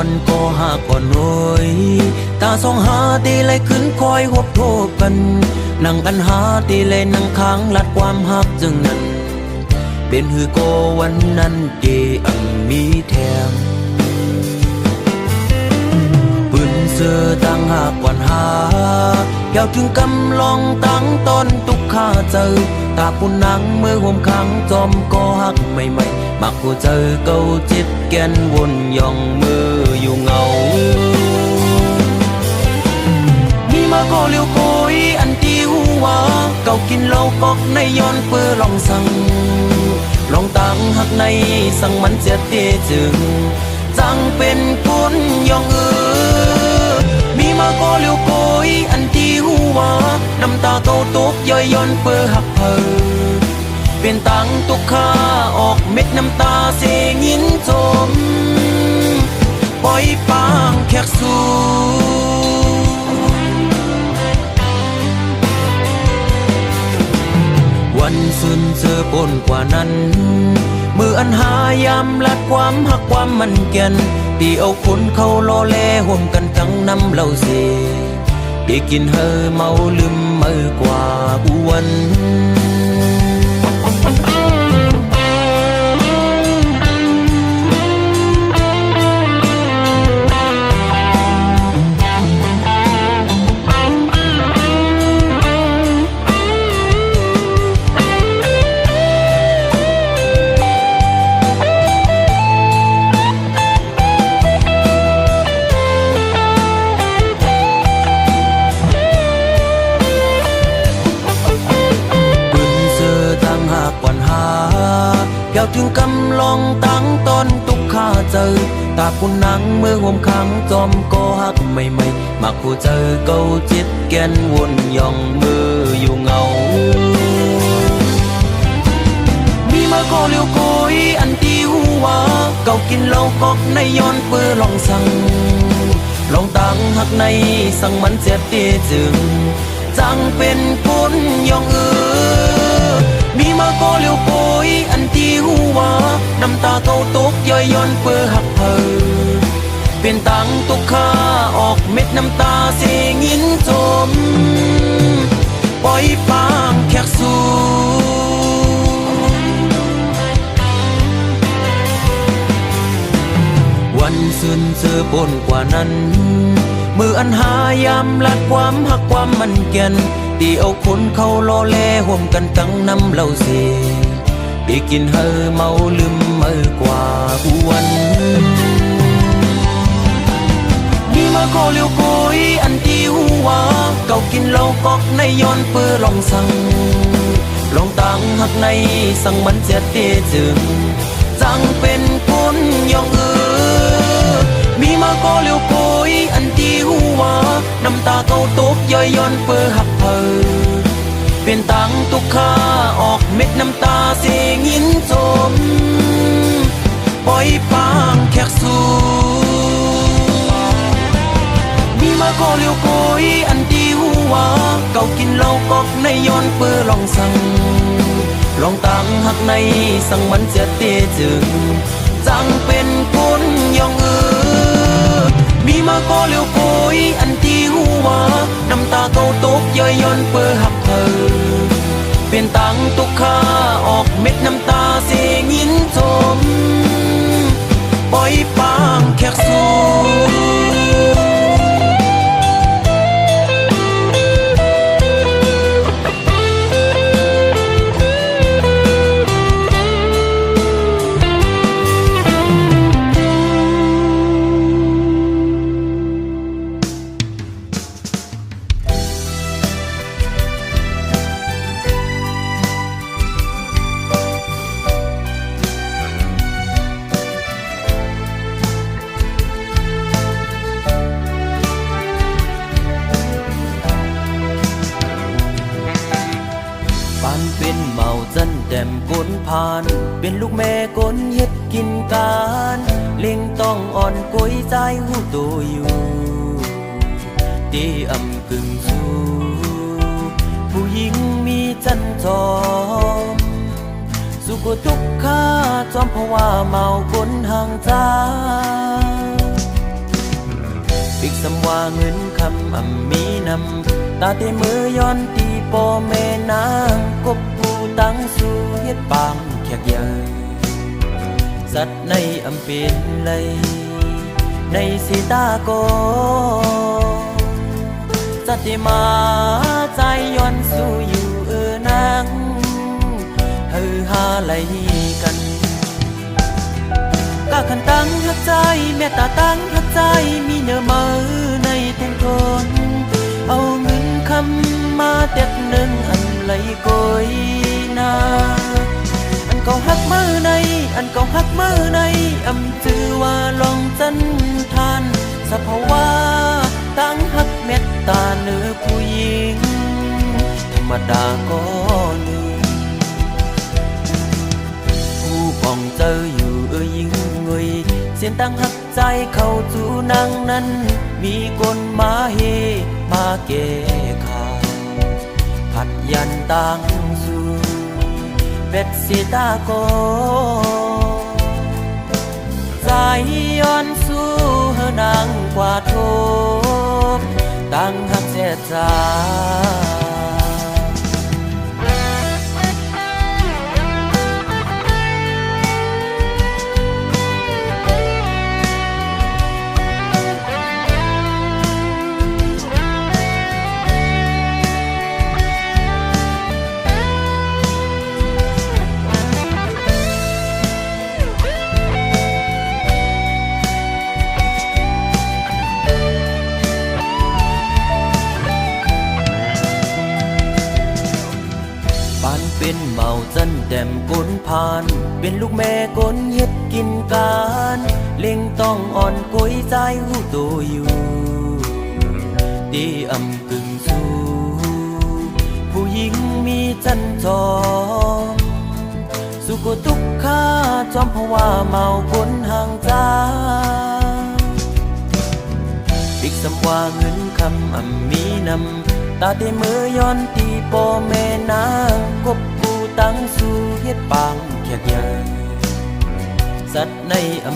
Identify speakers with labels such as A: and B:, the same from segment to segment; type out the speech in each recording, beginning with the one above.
A: อนก็หากก่อนหน่อยตาสองหาตีเลยขึ้นคอยหบโทบกันนั่งกันหาตีเลยนั่งค้างลัดความหักจึงนั้นเป็นหือโกวันนั้นเดอังมีแถมปืนเสือตั้งหากวันหาแก้วถึงกำลองตั้งตอนตุกข้าเจอตาปุ่นนังเมื่อห่มขังจอมก็หักใหม่ๆมักหัวเจอเก่าจิตแกนวนย่องมืออยู่เงามีมาก็เลี้ยวโกยอันตีหัวเก่ากินเหล้ากอกในย้อนเปื้อลองสั่งลองตั้งหักในสั่งมันเสียเตจึงจังเป็นคนย่องมีมาก็เลี้ยวโกยอันตีหัวน้ำตาเก่าตกย่อยย้อนเปื้อหักเพอเป็นตังตุกข้าออกเม็ดน้ำตาเสียงินจมปล่อยปางแขกสู่วันสุนเจอปนกว่านั้นมืออันหายามลัดความหักความมันแก่นตีเอาคนเขาล้อแลห่มกันทั้งน้ำเหล้าเสได้กินเฮอเมาลืมมือกว่าอ้วนแก้วถึงกำลองตั้งตอนตุกข้าเจอตาปุ่นนังเมื่อห่มขังจอมก็หักใหม่ๆมักผู้เจอเก่าจิตแกนวนย่องมืออยู่เงามีมาก็เลี้ยวโกยอันตีหัวเก่ากินเหล้ากอกในย้อนเปื้อลองสั่งลองตั้งหักในสั่งมันเสียเตจึงจังเป็นคนย่องมีมาก็เลี้ยวโกยอันตีหัวน้ำตาเก่าตกย่อยย้อนเปื้อหักเพอเป็นตังตุกข้าออกเม็ดน้ำตาเสียงินจมปล่อยปางแขกสู่วันสุนเจอปนกว่านั้นมืออันหายามลัดความหักความมันแก่นตีเอาคนเขาล้อแลห่มกันตั้งน้ำเหล้าเสได้กินเฮอเมาลืมมือกว่าอ้วนมีมาก็เลี้ยวโกยอันตีหัวเก่ากินเหล้ากอกในย้อนเปื้อลองสั่งลองตั้งหักในสั่งมันเสียเตจึงจังเป็นคนย่องมีมาก็เลี้ยวโกยอันตีหัวน้ำตาเก่าตกย่อยย้อนเปื้อหักเพอเป็นตังตุกข้าออกเม็ดน้ำตาเสียงินจมปล่อยปางแขกสู่มีมาก็เลี้ยวโกยอันตีหัวเก่ากินเหล้ากอกในย้อนเปื้อลองสั่งลองตั้งหักในสั่งมันเสียเตจึงจังเป็นคนย่องมีมาก็เลี้ยวโกยอันตีหัวน้ำตาเก่าตกย่อยย้อนเปื้อหักเพอเป็นตังตุกข้าออกเม็ดน้ำตาเสียงินจมปล่อยปางแขกสู่ านเป็นลูกแม่ก้นเฮ็ดกินการเล่งต้องอ่อนกวยใจหูตัวอยู่ตีอ่ำกึ่งสู้ผู้หญิงมีจันจอมสุขทุกข์ข้าจอมเพราะว่าเมาคนห่างใจ สำว่าเงินคำมีนำตาเตมือย้อนตีโปเมนางกบปูตั้งสู่เฮ็ดปางแขกใหญ่สัตว์ในเป็นเลยในสีตาโกสติมาใจย้อนสู่อยู่นางฮือฮาไหลกันก็ขันตั้งหักใจแม่ตาตั้งหักใจมีเนื้อมือในแทงทนเอาเงินคำมาเต็ดหนึ่งอันไหลโกยนาอันเก่าหักมือในอันเก่าหักมือในจือว่าลองจันทานสภาวะตั้งหักเม็ดตาเนื้อผู้หญิงธรรมดาก็หนึ่งผู้ป้องเจออยู่ยิงเงยเสียงตั้งหักใจเข้าจูนางนั้นมีคนมาเฮมาเกขาผัดยันตั้งสู่เป็ดสีตาโกใจย้อนสู่เฮนางกว่าทบตั้งหักเสียใจเป็นเมาจันแดมก้นพานเป็นลูกแม่ก้นเฮ็ดกินการเล่งต้องอ่อนกวยใจหูตัวอยู่ตีกึ่งสู้ผู้หญิงมีจันจอสุกตุกข้าจอมเพราะว่าเมาก้นห่างจ้าอีกสำว่าเงินคำมีนำตาเตมือย้อนตีโปแม่นางกบปูตั้งสู่เฮ็ดปางแขกใหญ่สัตว์ใน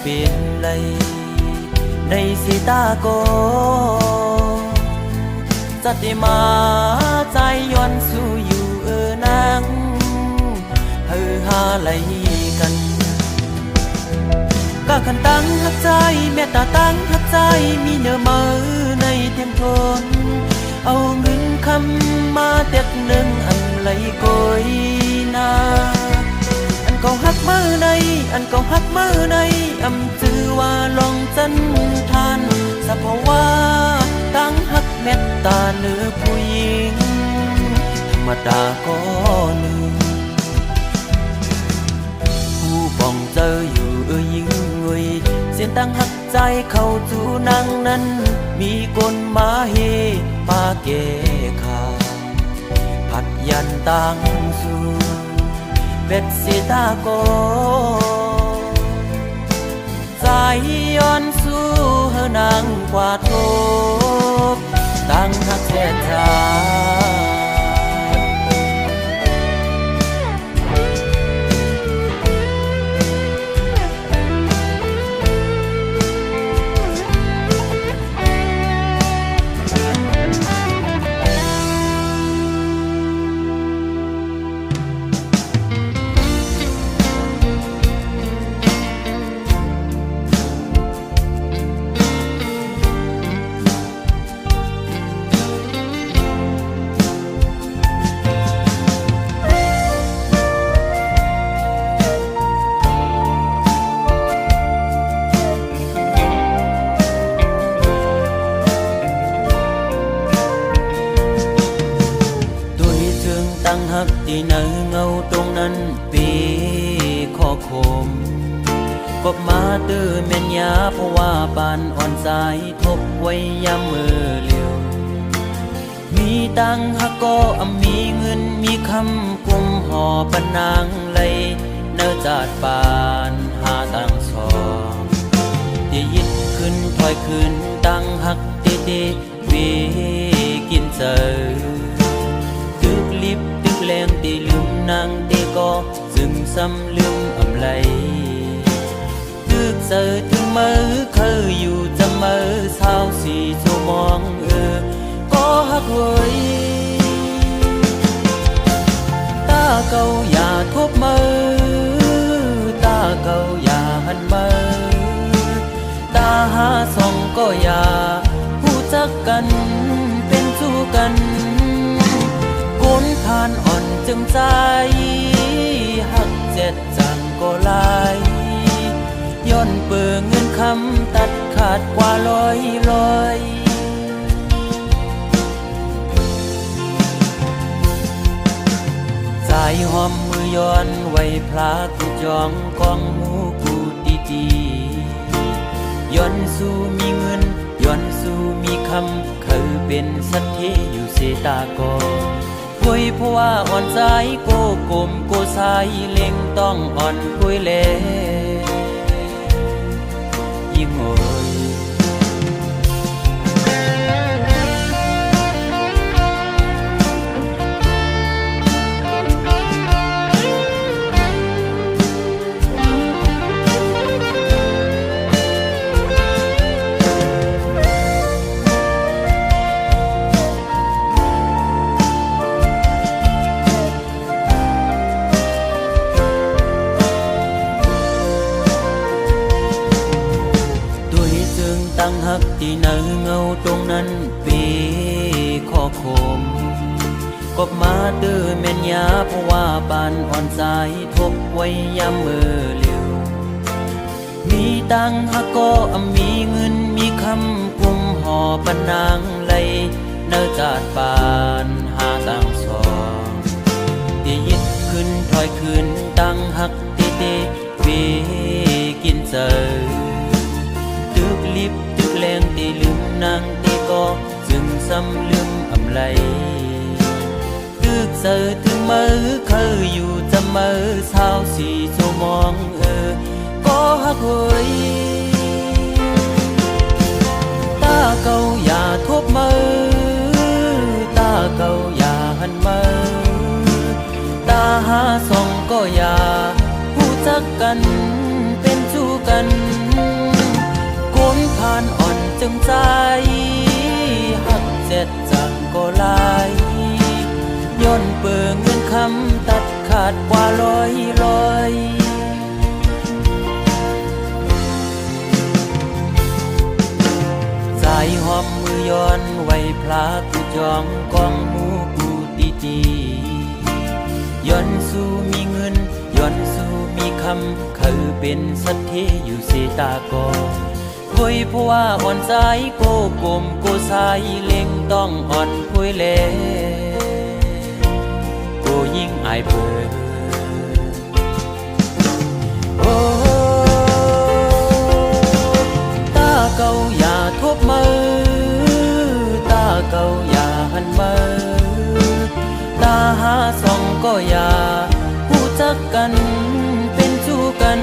A: เป็นเลยในสีตาโกสติมาใจย้อนสู่อยู่นางฮือฮาไหลกันก็ขันตั้งหักใจแม่ตาตั้งหักใจมีเนื้อมือในเต็มทนเอาเงินคำมาเต็ดหนึ่งอันไหลโกยนาอันเก่าหักมือในอันเก่าหักมือในจือว่าลองจันทานสภาวะตั้งหักเม็ดตาเนื้อผู้หญิงธรรมดาก็หนึ่งผู้ป้องเจออยู่ยิงเงยเสียงตั้งหักใจเข้าจูนางนั้นมีคนมาเฮมาเกขาผัดยันตั้งสู่เป็ดสีตาโกใจย้อนสู่เฮนางกว่าทบตั้งหักแท้ชาหักที่เนื้อเงาตรงนั้นปีข้อคมกบมาตื้อแม่นยาเพราะว่าปานอ่อนสายทบไว้ยามมือเลี้ยวมีตังหักก็มีเงินมีคำกุมห่อปนางเลยเนื้อจาดปานหาตังสองที่ยิดขึ้นถอยขึ้นตังหักเตวีกินเจอตึกลิบแรงตีลืมนางตีก็ซึมซ้ำลืมไหลตึกเจอถึงมือเคยอยู่จะมือสาวสีชม เก่าอย่าทบมือตาเก่าอย่าหันมือตาหาส่องก็อย่าผู้จักกันเป็นสู้กันโกนทานอ่อนจึงใจหักเจ็ดจังก็ลายย้อนเปิงเงินคำตัดขาดกว่าลอยสายหอมมือย้อนไว้พลากูจองกองหมูกูดีย้อนสู้มีเงินย้อนสู้มีคำเขาเป็นสัตเทอยู่เสตากอคุยเพราะว่าอ่อนใจโกกลมโกสายเล็งต้องอ่อนคุยเลยิ่งโอยตั้งหักที่เนื้อเงาตรงนั้นปีข้อคมกบมาตื้อแม่นยาเพราะว่าบานอ่อนสายทบไว้ยามมือเร็วมีตังหักก็มีเงินมีคำกุมห่อปนางไหลเนื้อจาดบานหาตังสองที่ยิดขึ้นถอยขึ้นตั้งหักตีเวกินเจอตึกลิบตึกแรงตีลืมนางตีก็จึงซ้ำลืมอำไลตึกเสือถึงมือเคยอยู่จะมือเช้าสี่ชั่วโมงก็หักเฮยตาเก่าอย่าทบมือตาเก่าอย่าหันมือตาหาส่องก็อย่าผู้จักกันเป็นชู้กันคนผ่านอ่อนจึงใจหักเจ็ดจังก็ลายย้อนเปิงเงินคำตัดขาดกว่าลอยสายหอมมือย้อนไว้พลากูจองกองหมูกูดีย้อนสู้มีเงินย้อนสู้มีคำเขาเป็นสัตเทอยู่เสตากอคุยเพราะว่าอ่อนใจโกกลมโกสายเล็งต้องอ่อนคุยเลโกยิ่งอายเปิดโอ้ตาเก่าอย่าทบมือตาเก่าอย่าหันมือตาหาส่องก็อย่าผู้จักกันเป็นชู้กัน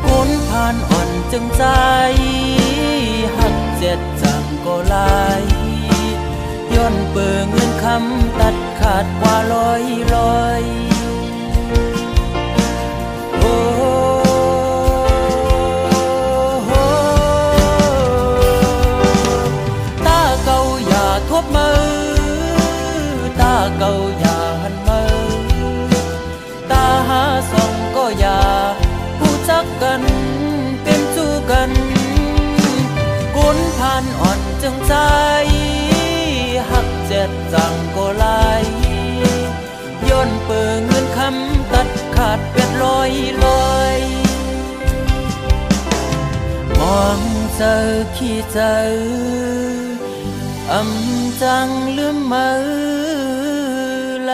A: คนผ่านอ่อนจึงใจหักเจ็ดจังก็ลายย้อนเปิงเงินคำตัดขาดกว่าลอยโอ้ตาเก่าอย่าทบมือตาเก่าอย่าหันมือตาหาส่องก็อย่าผู้จักกันเป็นชู้กันคนผ่านอ่อนจึงใจหักเจ็ดจังก็ลายย้อนเปิงเงินคำตัดขาดเป็ดลอยมองเจอขี้เจอจังลืมมือไหล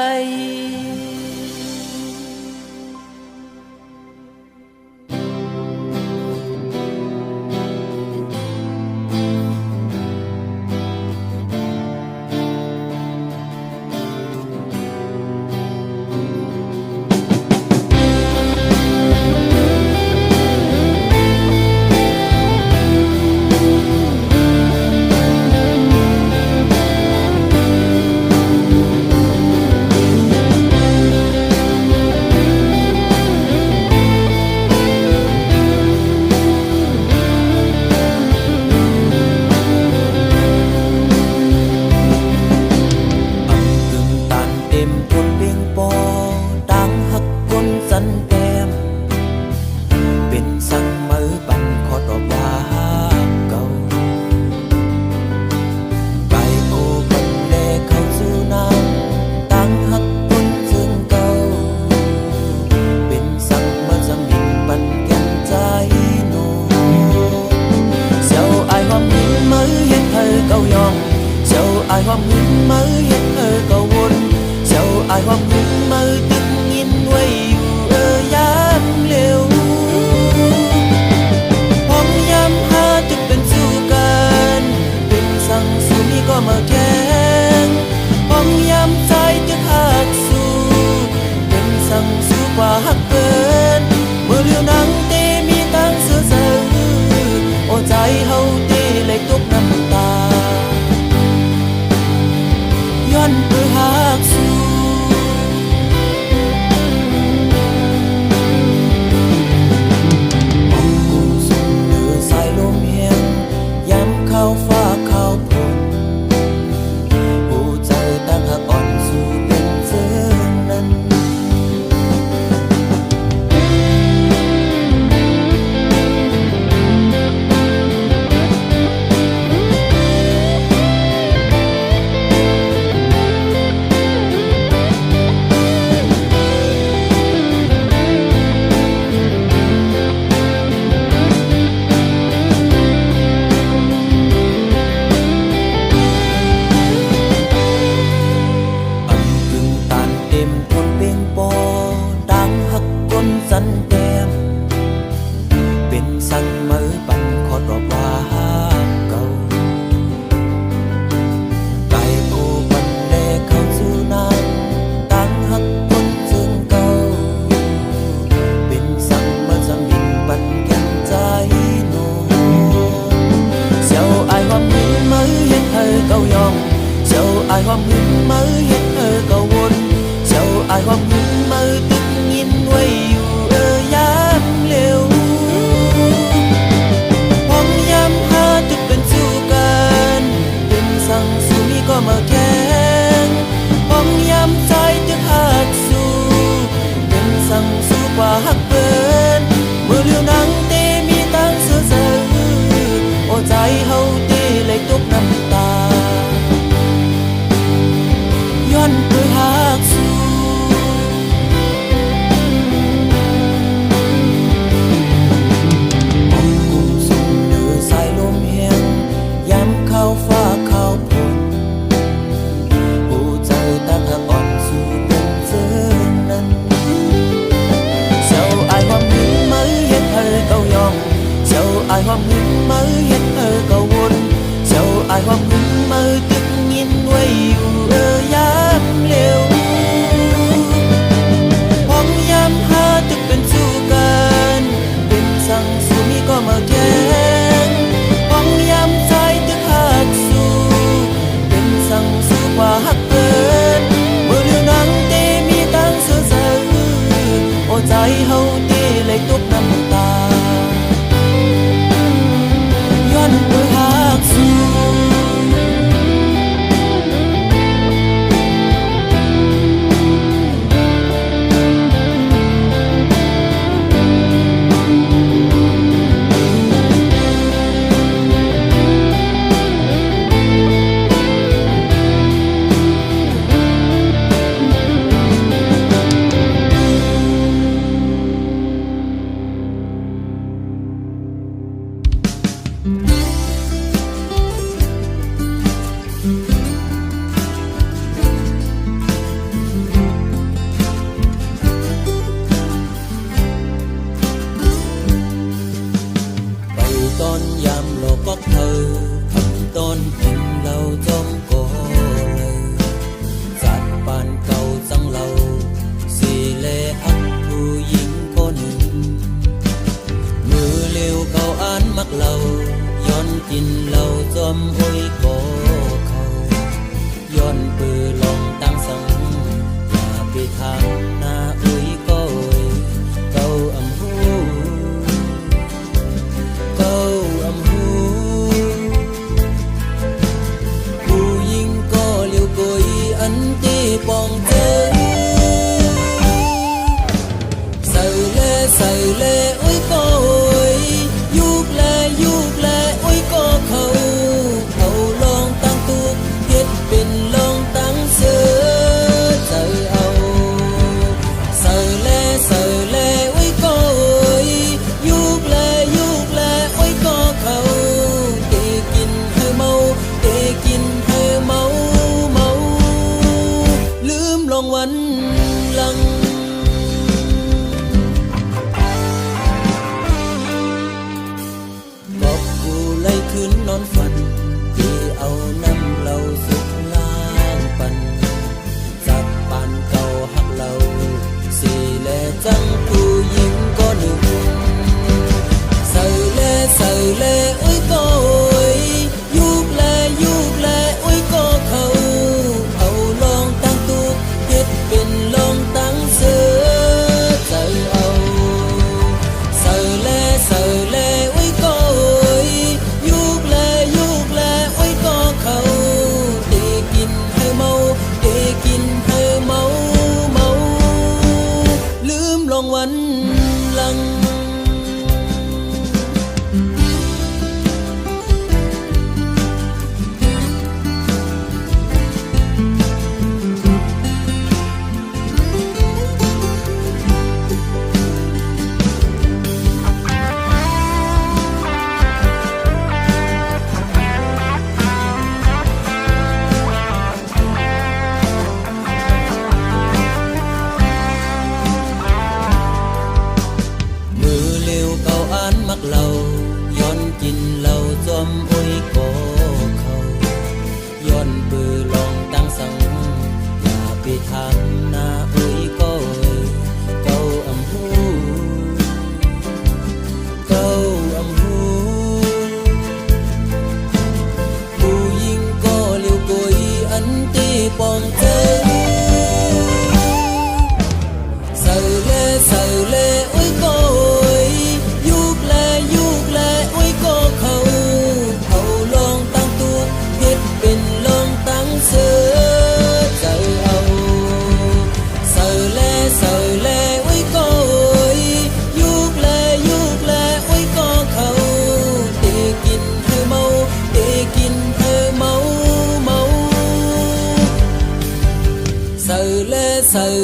A: ai hoang hương mới hết ở cầu vốn dẫu ai hoang hương mới tức nhìn quay ở giám liều hoang giám ha tứcเป็นสู้กันเป็นสั่งสู้มีก็มาแข่งhoangยามใจตึกหักสู้เป็นสั่งสู้กว่าหักเกินเมื่อเลี้ยวนังเตมีตั้งเสือเสือโอ้ใจเฮาเตเลยตกน้ำตาย้อนเพื่อหักสู้ห้องกูส่งเรือสายลมเฮียงย้ำเข้าฟ้าเข้าฝนตั้งหักอ่อนสู่เป็นเสือนั้นสันแต้มเป็นสั่งมือปั่นขอดรอบว่าเก่าไก่ปูปั่นแลเข้าสู่น้ำตั้งหักคนซึ่งเก่าเป็นสั่งมือสั่งดินปั่นแก่นใจโน้เจ้าอายความหึงมือเฮ็ดเธอเก่ายองเจ้าอายความหึงมือเฮ็ดเธอเก่าวนเจ้าอายความหึงมือตึกยินไว้อยู่ย้ำเร็วห้องย้ำหาตึกเป็นสู้กันเป็นสั่งสู้มีก็มาแข่งห้องย้ำใจตึกหักสู้เป็นสั่งสู้กว่าหักเปินเมื่อเลี้ยวนังเตมีตั้งเสือเสือโอ้ใจเฮาเตเลยตกน้ำตาย้อนเพื่อหักสู้เข้าฟ้าเข้าฝนผู้เจอตั้งหักอ่อนสู่เป็นเสือนั้นเจ้าอายความหึงมือเฮ็ดเธอเก่ายองเจ้าอายความหึงมือเฮ็ดเธอเก่าวนเจ้าอายความหึงมือตึกยินไว้อยู่ย้ำเร็วห้องย้ำหาตึกเป็นสู้กันเป็นสั่งสู้มีก็มาแข่งห้องย้ำใจตึกหักสู้เป็นสั่งสู้กว่าหักเกินเมื่อเลี้ยวนังเตมีตั้งเสือเสือโอ้ใจเฮาเตเลยตกน้ำตาย้อนเพื่อหักสู้ตอนยามโลกก็เธอทำตอนกินเราจมก็เลยจัดปานเก่าจังเราสีเลอักผู้หญิงคนหนึ่งมือเลี้ยวเก่าอ่านมักเราย้อนกินเราจมอ้อยก็เขาย้อนปือลองตั้งสังอย่าไปทางหน้าอ้อยก็เก่าอำหูเก่าอำหูผู้หญิงก็เลี้ยวกุยอันที่ปองเจอใส่เลอุ้ยก็ยุกแลอุ้ยก็เขาลองตั้งตุกเฮ็ดเป็นลองตั้งเสือใจเอา เลยคืนนอนฝันที่เอาน้ำเราสุกล้างปันจากบ้านเก่าหักเราสิแลจังผู้หญิงก็หนึ่งเสยแลอุ้ยก็โอยยุกแลอุ้ยก็เขาเอาลองตั้งตุกเฮ็ดเป็นลองตั้งเสือใจเอาเสยแลอุ้ยก็โอยยุกแลอุ้ยก็เขาตีกินให้เมาลืมลองวันหลังมักเราย้อนกินเราจอมอุ้ยก็เขาย้อนปือลองตั้งสังอย่าไปทางหน้าอุ้ยก็เก้าอำหูผู้หญิงก็เลี้ยวกุยอันตีปองเจอใส่เล่อุ้ยก็ยุกแลอุ้ยก็เขาลองตั้งตุกเฮ็ดเป็นลองตั้งเสือใจเอาใส่เล่อุ้ยก็ยุกแลอุ้ยก็เขาตีกินให้เมาใส่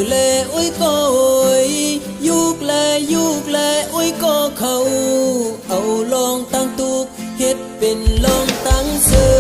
A: เล่อุ้ยก็ยุกแลอุ้ยก็เขาเอาลองตั้งตุกเฮ็ดเป็นลองตั้งเสือ